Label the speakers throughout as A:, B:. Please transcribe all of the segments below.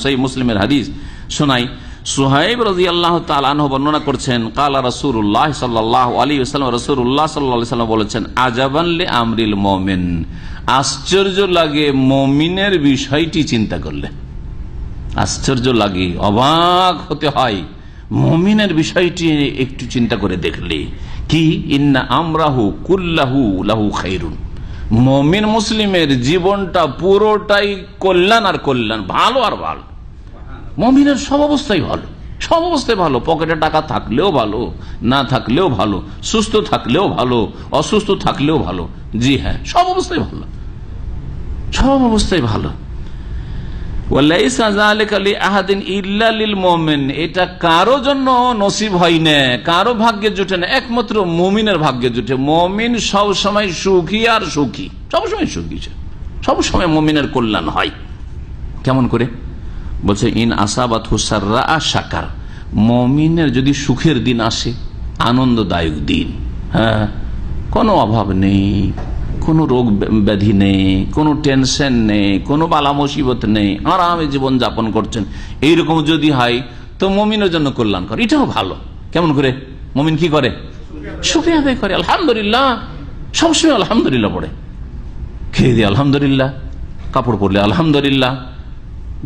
A: সহিহ মুসলিমের হাদিস শোনাই। সুহাইব রাদিয়াল্লাহু তাআলা আনহু বর্ণনা করছেন, কালা রাসূলুল্লাহ সাল্লাল্লাহু আলাইহি ওয়াসাল্লাম, রাসূলুল্লাহ সাল্লাল্লাহু আলাইহি ওয়াসাল্লাম বলেছেন, আজাবান লি আমরিল মুমিন, আশ্চর্য লাগে মুমিনের বিষয়টি চিন্তা করলে। আশ্চর্য লাগে, অবাক হতে হয় মুমিনের বিষয়টি একটু চিন্তা করে দেখলে। কি? ইন্না আমরাহু কুল্লাহু লাহু খাইরুন, মুমিন মুসলিমের জীবনটা পুরোটাই কল্যাণ আর কল্যাণ, ভালো আর ভালো। মুমিনের সব অবস্থাই ভালো, সব অবস্থায় ভালো। পকেটে টাকা থাকলেও ভালো, না থাকলেও ভালো, সুস্থ থাকলেও ভালো, অসুস্থ থাকলেও ভালো। জি হ্যাঁ, সব অবস্থায় ভালো, সব অবস্থায় ভালো। এটা কারো জন্য নসিব হয় না, কারো ভাগ্যে জুটে না, একমাত্র মুমিনের ভাগ্যে জুটে। মুমিন সব সময় সুখী আর সুখী, সবসময় সুখী, সবসময় মুমিনের কল্যাণ হয়। কেমন করে? বলছে ইন আসাবাতহু সাররা শাকার, মুমিনের যদি সুখের দিন আসে, আনন্দদায়ক দিন, হ্যাঁ, কোনো অভাব নেই, কোনো রোগ ব্যাধি নেই, কোনো টেনশন নেই, কোনো বালা মুসিবত নেই, আরামে জীবন যাপন করছেন, এইরকম যদি হয় তো মুমিনের জন্য কল্যাণকর। এটাও ভালো। কেমন করে? মুমিন কি করে? শুকরিয়া আদায় করে, আলহামদুলিল্লাহ, সবসময় আলহামদুলিল্লাহ পড়ে। খেয়ে দিয়ে আলহামদুলিল্লাহ, কাপড় পরলে আলহামদুলিল্লাহ,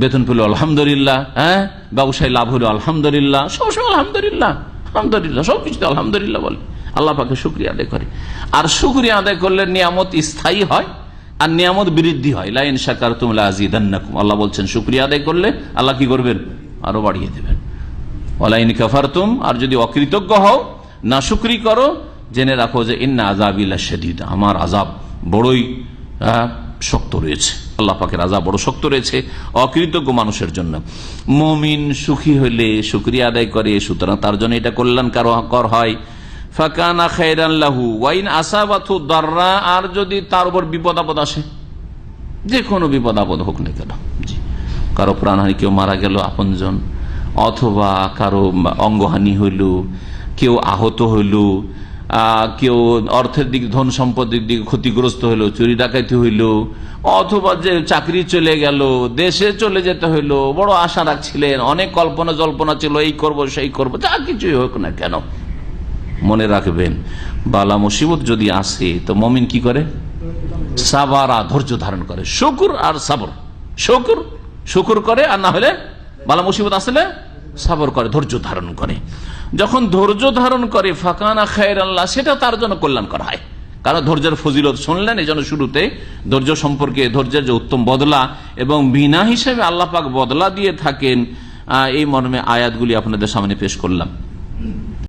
A: বেতন পেল আলহামদুলিল্লাহ, হ্যাঁ, ব্যবসায় লাভ হলো আলহামদুলিল্লাহ, সবসময় আলহামদুলিল্লাহ, আলহামদুলিল্লাহ, সবকিছু আলহামদুলিল্লাহ বলে, আল্লাহ পাকে শুকরিয়া আদায় করে। আর শুকরিয়া আদায় করলে নিয়ামত স্থায়ী হয় আর নিয়ামত বৃদ্ধি হয়। লা ইন শাকারতুম লা আযীদান্নাকুম, আল্লাহ বলছেন শুকরিয়া আদায় করলে আল্লাহ কি করবেন? আরো বাড়িয়ে দেবেন। ওয়ালা ইন কাফারতুম, আর যদি অকৃতজ্ঞ হও, না শুকরি করো, জেনে রাখো যে ইন্না আযাবি লাশাদীদ, আমার আযাব বড়ই শক্ত রয়েছে। আল্লাহ পাকের আযাব বড় শক্ত রয়েছে অকৃতজ্ঞ মানুষের জন্য। মুমিন সুখী হইলে শুকরিয়া আদায় করে, সুতরাং তার জন্য এটা কল্যাণকর হয়। ফাকানা খায়রান লাহু ওয়া ইন আসাবাতহু দাররা, আর যদি তার উপর বিপদ আপদ আসে, যে কোনো বিপদ আপদ হোক না কেন, কারো প্রাণহানি, কেউ মারা গেল আপনজন, অথবা কারো অঙ্গহানি হইল, কেউ আহত হইল, কেউ অর্থের দিক, ধন সম্পদের দিকে ক্ষতিগ্রস্ত হইল, চুরি ডাকাতি হইল, অথবা যে চাকরি চলে গেল, দেশে চলে যেতে হইল, বড় আশা রাখছিলেন, অনেক কল্পনা জল্পনা ছিল, এই করব সেই করব, যা কিছুই হোক না কেন, মনে রাখবেন বালা মুসিবত যদি আসে তো মুমিন কি করে? সাবারা, ধৈর্য ধারণ করে। শুকর আর সাবর, শুকর করে, আর না হলে বালা মুসিবত আসলে সাবর করে, ধৈর্য ধারণ করে। যখন ধৈর্য ধারণ করে ফাকানা খায়রান লাহু, সেটা তার জন্য কল্যাণকর হয়। কারণ ধৈর্যের ফজিলত শুনলেন, এই জন্য শুরুতে ধৈর্য সম্পর্কে, ধৈর্যের যে উত্তম বদলা এবং বিনা হিসেবে আল্লাহ পাক বদলা দিয়ে থাকেন, এই মর্মে আয়াতগুলি আপনাদের সামনে পেশ করলাম।